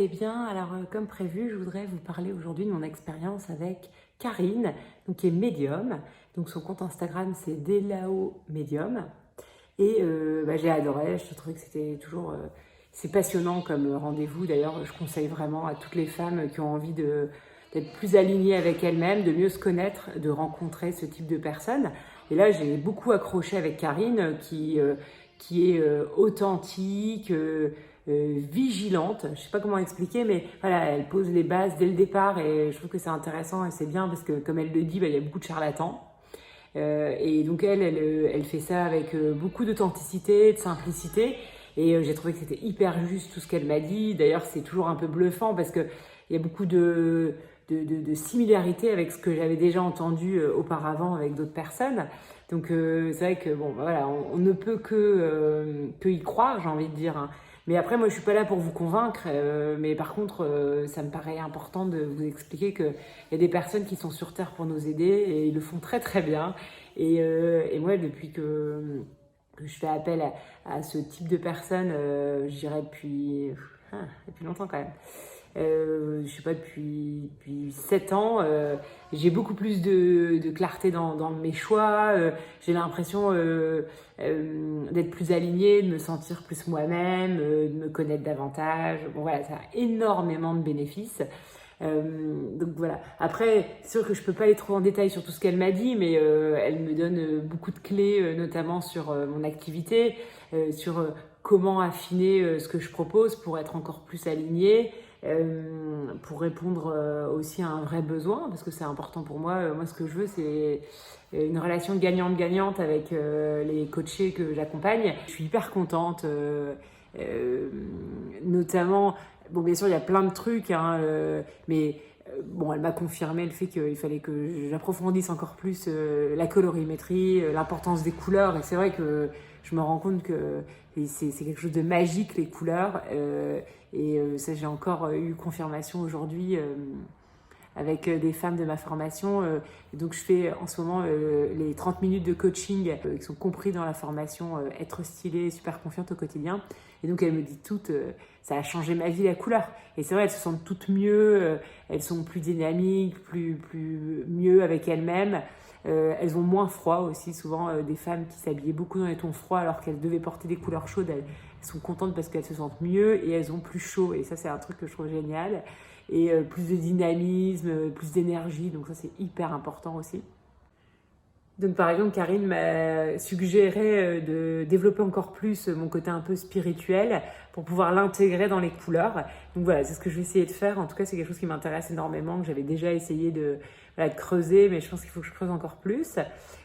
allez bien. Alors, comme prévu, je voudrais vous parler aujourd'hui de mon expérience avec Karine, donc, qui est médium. Donc, son compte Instagram, c'est Delao Medium. Et j'ai adoré, je trouvais que c'était toujours... c'est passionnant comme rendez-vous. D'ailleurs, je conseille vraiment à toutes les femmes qui ont envie d'être plus alignées avec elles-mêmes, de mieux se connaître, de rencontrer ce type de personnes. Et là, j'ai beaucoup accroché avec Karine, qui est authentique, vigilante. Je ne sais pas comment expliquer, mais voilà, elle pose les bases dès le départ et je trouve que c'est intéressant et c'est bien parce que, comme elle le dit, il y a beaucoup de charlatans. Et donc elle fait ça avec beaucoup d'authenticité, de simplicité. Et j'ai trouvé que c'était hyper juste tout ce qu'elle m'a dit. D'ailleurs, c'est toujours un peu bluffant parce qu'il y a beaucoup de similarités avec ce que j'avais déjà entendu auparavant avec d'autres personnes. Donc c'est vrai que bon, voilà, on ne peut que y croire, j'ai envie de dire, hein. Mais après, moi, je suis pas là pour vous convaincre. Mais par contre, ça me paraît important de vous expliquer qu'il y a des personnes qui sont sur Terre pour nous aider et ils le font très très bien. Et moi, depuis que je fais appel à ce type de personnes, je dirais depuis longtemps quand même. Je sais pas, depuis 7 ans, j'ai beaucoup plus de clarté dans mes choix. J'ai l'impression d'être plus alignée, de me sentir plus moi-même, de me connaître davantage. Bon voilà, ça a énormément de bénéfices. Donc voilà. Après, c'est sûr que je peux pas aller trop en détail sur tout ce qu'elle m'a dit, mais elle me donne beaucoup de clés, notamment sur mon activité, sur comment affiner ce que je propose pour être encore plus alignée. Pour répondre aussi à un vrai besoin, parce que c'est important pour moi. Moi, ce que je veux, c'est une relation gagnante-gagnante avec les coachés que j'accompagne. Je suis hyper contente, notamment, bon, bien sûr, il y a plein de trucs, hein, mais bon, elle m'a confirmé le fait qu'il fallait que j'approfondisse encore plus la colorimétrie, l'importance des couleurs, et c'est vrai que je me rends compte que c'est quelque chose de magique, les couleurs. Ça, j'ai encore eu confirmation aujourd'hui avec des femmes de ma formation. Et donc, je fais en ce moment les 30 minutes de coaching qui sont compris dans la formation Être stylée, super confiante au quotidien. Et donc, elle me dit toutes, ça a changé ma vie, la couleur. Et c'est vrai, elles se sentent toutes mieux, elles sont plus dynamiques, mieux avec elles-mêmes. Elles ont moins froid aussi, souvent des femmes qui s'habillaient beaucoup dans les tons froids alors qu'elles devaient porter des couleurs chaudes, elles sont contentes parce qu'elles se sentent mieux et elles ont plus chaud, et ça c'est un truc que je trouve génial, et plus de dynamisme, plus d'énergie, donc ça c'est hyper important aussi. Donc par exemple, Karine m'a suggéré de développer encore plus mon côté un peu spirituel pour pouvoir l'intégrer dans les couleurs. Donc voilà, c'est ce que je vais essayer de faire. En tout cas, c'est quelque chose qui m'intéresse énormément, que j'avais déjà essayé de creuser, mais je pense qu'il faut que je creuse encore plus.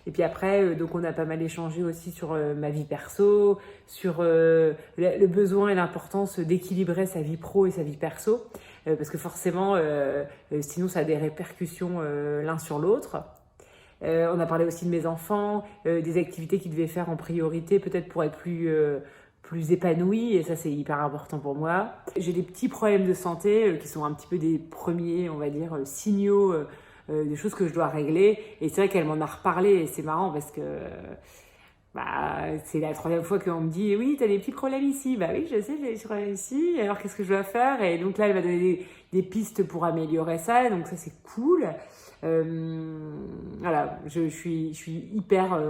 Et puis après, donc on a pas mal échangé aussi sur ma vie perso, sur le besoin et l'importance d'équilibrer sa vie pro et sa vie perso, parce que forcément, sinon ça a des répercussions l'un sur l'autre. On a parlé aussi de mes enfants, des activités qu'ils devaient faire en priorité, peut-être pour être plus épanouis, et ça c'est hyper important pour moi. J'ai des petits problèmes de santé qui sont un petit peu des premiers, on va dire, signaux de choses que je dois régler. Et c'est vrai qu'elle m'en a reparlé, et c'est marrant parce que c'est la 3e fois qu'on me dit oui, t'as des petits problèmes ici. Bah oui, je sais, j'ai des petits problèmes ici, alors qu'est-ce que je dois faire? Et donc là, elle m'a donné des pistes pour améliorer ça, donc ça c'est cool. Voilà, je suis hyper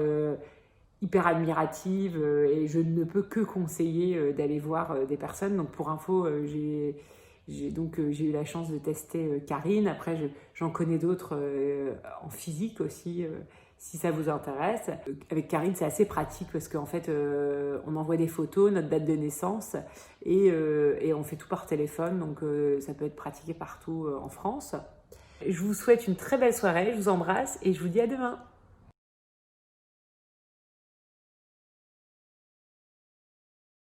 admirative, et je ne peux que conseiller d'aller voir des personnes. Donc pour info, j'ai eu la chance de tester Karine. Après, j'en connais d'autres en physique aussi, si ça vous intéresse. Avec Karine, c'est assez pratique parce qu'en fait, on envoie des photos, notre date de naissance, et on fait tout par téléphone. Donc ça peut être pratiqué partout en France. Je vous souhaite une très belle soirée, je vous embrasse et je vous dis à demain.